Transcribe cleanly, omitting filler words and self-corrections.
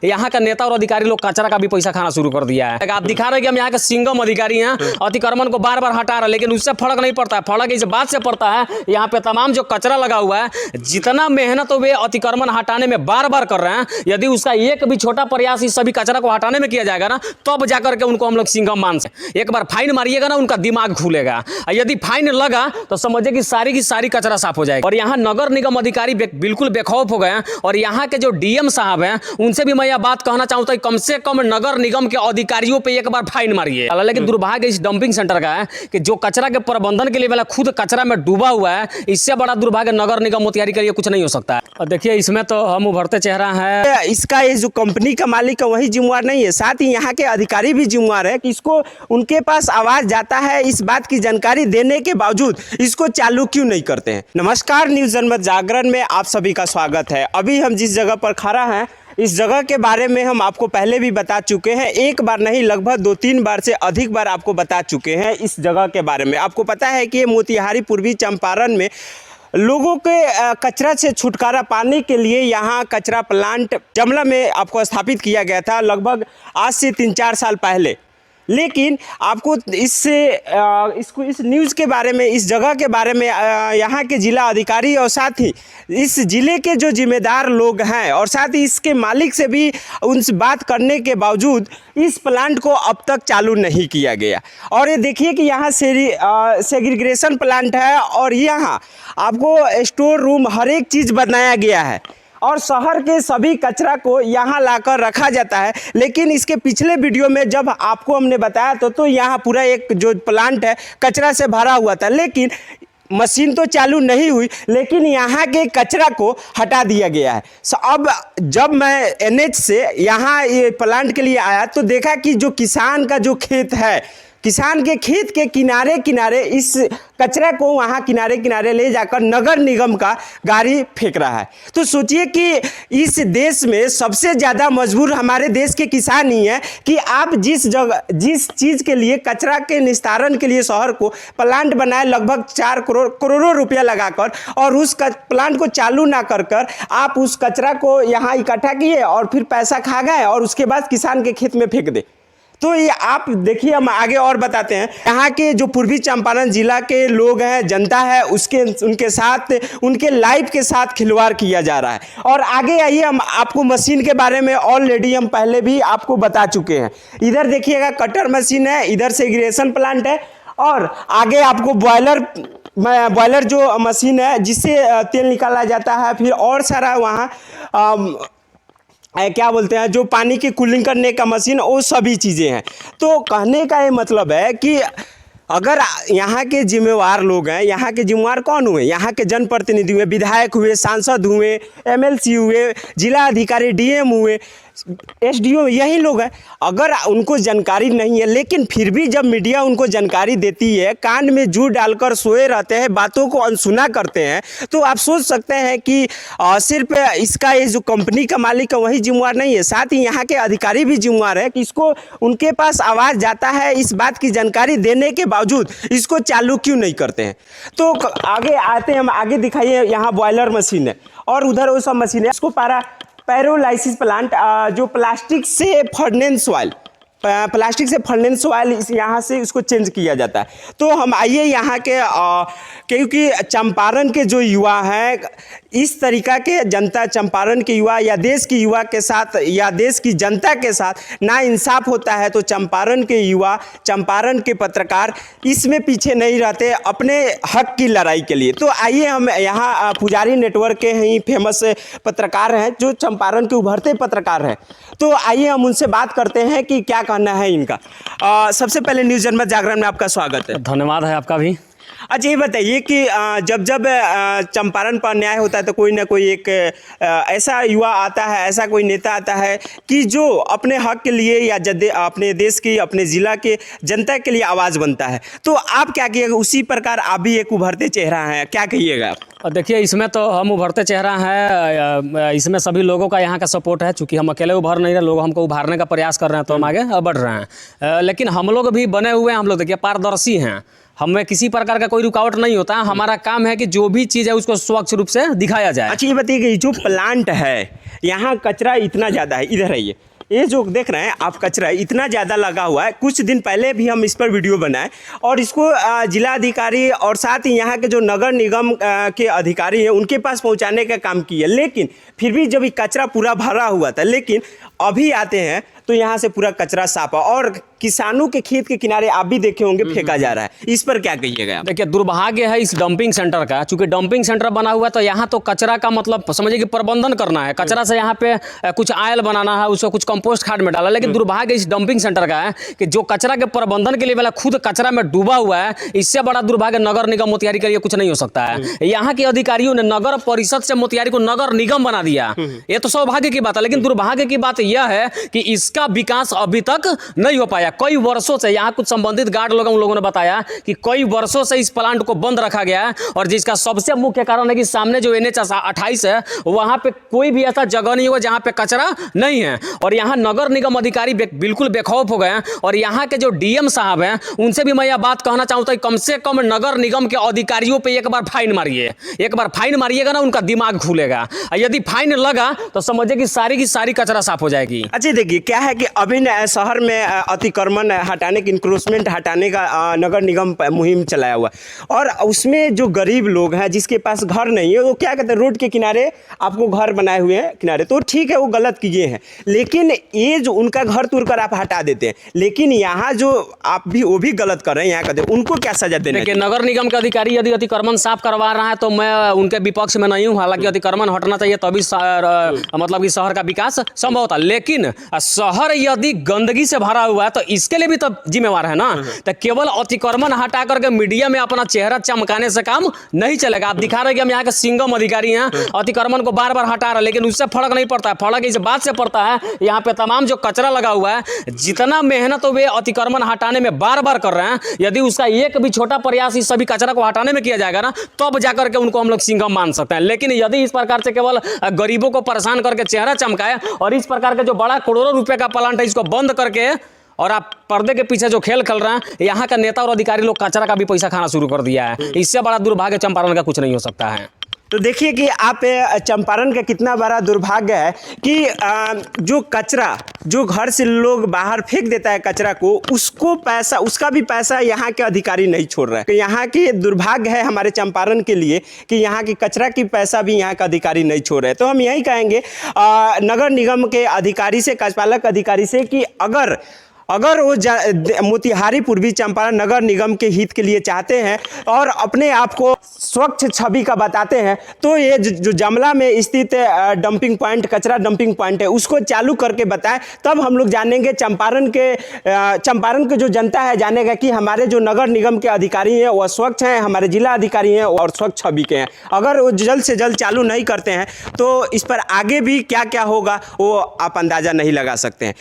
यहाँ का नेता और अधिकारी लोग कचरा का भी पैसा खाना शुरू कर दिया है। आप दिखा रहे हैं कि हम यहाँ के सिंगम अधिकारी हैं, अतिक्रमण को बार बार हटा रहे, लेकिन उससे फर्क नहीं पड़ता है। फर्क इस बात से पड़ता है, यहाँ पे तमाम जो कचरा लगा हुआ है, जितना मेहनत वे अतिक्रमण हटाने में बार बार कर रहे हैं, यदि उसका एक भी छोटा प्रयास इस सभी कचरा को हटाने में किया जाएगा ना, तब जाकर के उनको हम लोग सिंगम मान सकते। एक बार फाइन मारिएगा ना, उनका दिमाग खुलेगा। यदि फाइन लगा तो समझिए कि सारी की सारी कचरा साफ हो जाएगी। और यहाँ नगर निगम अधिकारी बिल्कुल बेखौफ हो गए हैं, और यहाँ के जो डीएम साहब हैं उनसे भी मैं यह बात कहना चाहूँगा कि कम से कम नगर निगम के अधिकारियों पे एक बार फाइन मारिए। लेकिन दुर्भाग्य इस डंपिंग सेंटर का है कि जो कचरा के प्रबंधन के लिए वाला खुद कचरा में डूबा हुआ है, इससे बड़ा दुर्भाग्य नगर निगम मोतिहारी के लिए कुछ नहीं हो सकता है। और देखिए इसमें तो हम उभरते चेहरा है, इसका ये जो कंपनी का मालिक है वही जिम्मेवार नहीं है, साथ ही यहाँ के अधिकारी भी जिम्मेवार है कि इसको उनके पास आवाज जाता है, इस बात की जानकारी देने के बावजूद इसको चालू क्यों नहीं करते हैं। नमस्कार, न्यूज़ जनमत जागरण में आप सभी का स्वागत है। अभी हम जिस जगह पर खड़ा हैं, इस जगह के बारे में हम आपको पहले भी बता चुके हैं, एक बार नहीं लगभग 2-3 बार से अधिक बार आपको बता चुके हैं इस जगह के बारे में। आपको पता है कि ये मोतिहारी पूर्वी चंपारण में लोगों के कचरा से छुटकारा पाने के लिए यहाँ कचरा प्लांट जमला में आपको स्थापित किया गया था लगभग आज से 3-4 साल पहले। लेकिन आपको इस न्यूज़ के बारे में, इस जगह के बारे में यहाँ के जिला अधिकारी और साथ ही इस ज़िले के जो जिम्मेदार लोग हैं और साथ ही इसके मालिक से भी उनसे बात करने के बावजूद इस प्लांट को अब तक चालू नहीं किया गया। और ये देखिए कि यहाँ सेग्रीगेशन प्लांट है और यहाँ आपको स्टोर रूम हर एक चीज़ बनाया गया है और शहर के सभी कचरा को यहाँ लाकर रखा जाता है। लेकिन इसके पिछले वीडियो में जब आपको हमने बताया तो यहाँ पूरा एक जो प्लांट है कचरा से भरा हुआ था, लेकिन मशीन तो चालू नहीं हुई, लेकिन यहाँ के कचरा को हटा दिया गया है। अब जब मैं NH से यहाँ ये प्लांट के लिए आया तो देखा कि जो किसान का जो खेत है, किसान के खेत के किनारे किनारे इस कचरा को वहाँ किनारे किनारे ले जाकर नगर निगम का गाड़ी फेंक रहा है। तो सोचिए कि इस देश में सबसे ज़्यादा मजबूर हमारे देश के किसान ही हैं कि आप जिस चीज़ के लिए कचरा के निस्तारण के लिए शहर को प्लांट बनाए लगभग 4 करोड़ों रुपया लगाकर और उस प्लांट को चालू ना कर आप उस कचरा को यहाँ इकट्ठा किए और फिर पैसा खा गए और उसके बाद किसान के खेत में फेंक दे। तो ये आप देखिए, हम आगे और बताते हैं। यहाँ के जो पूर्वी चंपारण जिला के लोग हैं, जनता है, उनके साथ, उनके लाइफ के साथ खिलवाड़ किया जा रहा है। और आगे आइए, हम आपको मशीन के बारे में ऑलरेडी हम पहले भी आपको बता चुके हैं। इधर देखिएगा कटर मशीन है, इधर सेग्रीगेशन प्लांट है और आगे आपको बॉयलर जो मशीन है जिससे तेल निकाला जाता है, फिर और सारा वहाँ क्या बोलते हैं जो पानी की कूलिंग करने का मशीन, वो सभी चीज़ें हैं। तो कहने का ये मतलब है कि अगर यहाँ के जिम्मेवार लोग हैं, यहाँ के जिम्मेवार कौन हुए? यहाँ के जनप्रतिनिधि हुए, विधायक हुए, सांसद हुए, MLC हुए, जिला अधिकारी DM हुए, SDO, यही लोग हैं। अगर उनको जानकारी नहीं है, लेकिन फिर भी जब मीडिया उनको जानकारी देती है, कान में जूं डालकर सोए रहते हैं, बातों को अनसुना करते हैं, तो आप सोच सकते हैं कि सिर्फ इसका ये जो कंपनी का मालिक है वही जिम्मेवार नहीं है, साथ ही यहाँ के अधिकारी भी जिम्मेवार है कि इसको उनके पास आवाज़ जाता है, इस बात की जानकारी देने के बावजूद इसको चालू क्यों नहीं करते हैं। तो आगे आते हैं, हम आगे दिखाइए। यहाँ बॉयलर मशीन है और उधर वो सब मशीन है। इसको पैरोलाइसिस प्लांट, जो प्लास्टिक से फर्नेंस ऑयल यहाँ से इसको चेंज किया जाता है। तो हम आइए यहाँ के क्योंकि चंपारण के जो युवा हैं, इस तरीका के जनता, चंपारण के युवा या देश की युवा के साथ या देश की जनता के साथ ना इंसाफ होता है, तो चंपारण के युवा, चंपारण के पत्रकार इसमें पीछे नहीं रहते अपने हक की लड़ाई के लिए। तो आइए, हम यहाँ पुजारी नेटवर्क के ही फेमस पत्रकार हैं, जो चंपारण के उभरते पत्रकार हैं। तो आइए हम उनसे बात करते हैं कि क्या कहना है इनका। सबसे पहले न्यूज़ जनमत जागरण में आपका स्वागत है। धन्यवाद है आपका भी। अच्छा, ये बताइए कि जब चंपारण पर अन्याय होता है तो कोई ना कोई एक ऐसा युवा आता है, ऐसा कोई नेता आता है कि जो अपने हक के लिए या अपने देश की, अपने ज़िला के जनता के लिए आवाज़ बनता है। तो आप क्या कहिएगा? उसी प्रकार आप भी एक उभरते चेहरा हैं, क्या कहिएगा आप? देखिए, इसमें तो हम उभरते चेहरा हैं, इसमें सभी लोगों का यहाँ का सपोर्ट है। चूँकि हम अकेले उभर नहीं रहे, लोग हमको उभारने का प्रयास कर रहे हैं, तो हम आगे बढ़ रहे हैं। लेकिन हम लोग भी बने हुए हैं, हम लोग देखिए पारदर्शी हैं। हमें किसी प्रकार का कोई रुकावट नहीं होता। हमारा काम है कि जो भी चीज़ है उसको स्वच्छ रूप से दिखाया जाए। अच्छा ये बताइए कि जो प्लांट है यहाँ कचरा इतना ज़्यादा है, इधर आइए, ये जो देख रहे हैं आप कचरा इतना ज़्यादा लगा हुआ है। कुछ दिन पहले भी हम इस पर वीडियो बनाए और इसको जिला अधिकारी और साथ ही यहाँ के जो नगर निगम के अधिकारी हैं उनके पास पहुँचाने का काम किया, लेकिन फिर भी जब ये कचरा पूरा भरा हुआ था, लेकिन अभी आते हैं तो यहाँ से पूरा कचरा साफ है और किसानों के खेत के किनारे आप भी देखे होंगे फेंका जा रहा है। इस पर क्या कहिएगा आप? देखिए दुर्भाग्य है इस डंपिंग सेंटर का, चूंकि डंपिंग सेंटर बना हुआ है तो यहाँ तो कचरा का मतलब समझिए कि प्रबंधन करना है। कचरा से यहाँ पे कुछ आयल बनाना है, उसको कुछ कंपोस्ट खाद में डाला, लेकिन दुर्भाग्य इस डंपिंग सेंटर का है कि जो कचरा के प्रबंधन के लिए वाला खुद कचरा में डूबा हुआ है। इससे बड़ा दुर्भाग्य नगर निगम मोतिहारी के लिए कुछ नहीं हो सकता है। यहाँ के अधिकारियों ने नगर परिषद से मोतिहारी को नगर निगम बना दिया, ये तो सौभाग्य की बात है। लेकिन दुर्भाग्य की बात यह है कि इसका विकास अभी तक नहीं हो पाया। कई वर्षों से यहाँ कुछ संबंधित गार्ड लोग उन लोगों ने बताया कि कई वर्षों से इस प्लांट को बंद रखा गया है और जिसका सबसे मुख्य कारण है कि सामने जो NH 28 है वहां पे कोई भी ऐसा जगह नहीं हुआ जहां पे कचरा नहीं है। और यहाँ नगर निगम अधिकारी बिल्कुल बेखौफ हो गए हैं और यहाँ के जो DM साहब हैं उनसे भी मैं यह बात कहना चाहूँगा कि कम से कम नगर निगम के अधिकारियों पर एक बार फाइन मारिए। एक बार फाइन मारिएगा ना, उनका दिमाग खुलेगा। यदि फाइन लगा तो समझिए कि सारी कचरा साफ हो जाएगी। अच्छा देखिए क्या है कि अभी शहर में अतिक्रमण हटाने की, इंक्रोचमेंट हटाने का नगर निगम मुहिम चलाया हुआ और उसमें जो गरीब लोग हैं जिसके पास घर नहीं है वो क्या कहते हैं, रोड के किनारे आपको घर बनाए हुए हैं किनारे, तो ठीक है वो गलत किए हैं, लेकिन ये जो उनका घर तोड़ कर आप हटा देते हैं। लेकिन यहाँ जो आप भी वो भी गलत कर रहे हैं, यहाँ कहते हैं उनको क्या सजा देना चाहिए? नगर निगम के अधिकारी यदि अतिक्रमण साफ करवा रहा है तो मैं उनके विपक्ष में नहीं हूँ। हालांकि अतिक्रमण हटना चाहिए तभी मतलब कि शहर का विकास संभव होता, लेकिन शहर यदि गंदगी से भरा हुआ है तो इसके लिए भी तो जिम्मेवार है ना। तो केवल अतिक्रमण हटा करके मीडिया में अपना चेहरा चमकाने से काम नहीं चलेगा। आप दिखा रहे हैं कि हम यहाँ के सिंगम अधिकारी हैं, अतिक्रमण को बार बार हटा रहे हैं, लेकिन उससे फर्क नहीं पड़ता है। फर्क इस बात से पड़ता है यहाँ पे तमाम जो कचरा लगा हुआ है, जितना मेहनत वे अतिक्रमण हटाने में बार बार कर रहे हैं, यदि उसका एक भी छोटा प्रयास इस सभी कचरा को हटाने में किया जाएगा ना, तब जाकर के उनको हम लोग सिंगम मान सकते हैं। लेकिन यदि इस प्रकार से केवल गरीबों को परेशान करके चेहरा चमकाए और इस प्रकार के जो बड़ा करोड़ों रुपए का प्लांट है इसको बंद करके और आप पर्दे के पीछे जो खेल खेल रहे हैं, यहाँ का नेता और अधिकारी लोग कचरा का भी पैसा खाना शुरू कर दिया है। इससे बड़ा दुर्भाग्य चंपारण का कुछ नहीं हो सकता है। तो देखिए कि आप चंपारण का कितना बड़ा दुर्भाग्य है कि जो कचरा जो घर से लोग बाहर फेंक देता है कचरा को, उसको पैसा, उसका भी पैसा यहाँ के अधिकारी नहीं छोड़ रहे हैं। तो यहाँ की दुर्भाग्य है हमारे चंपारण के लिए कि यहाँ की कचरा की पैसा भी यहाँ का अधिकारी नहीं छोड़ रहे हैं। तो हम यही कहेंगे नगर निगम के अधिकारी से, कार्यपालक अधिकारी से कि अगर वो मोतिहारी पूर्वी चंपारण नगर निगम के हित के लिए चाहते हैं और अपने आप को स्वच्छ छवि का बताते हैं, तो ये जो जमला में स्थित डंपिंग पॉइंट, कचरा डंपिंग पॉइंट है, उसको चालू करके बताएं। तब हम लोग जानेंगे, चंपारण के जो जनता है जानेगा कि हमारे जो नगर निगम के अधिकारी हैं वो स्वच्छ हैं, हमारे जिला अधिकारी हैं और स्वच्छ छवि के हैं। अगर वो जल्द से जल्द चालू नहीं करते हैं तो इस पर आगे भी क्या क्या होगा वो आप अंदाज़ा नहीं लगा सकते हैं।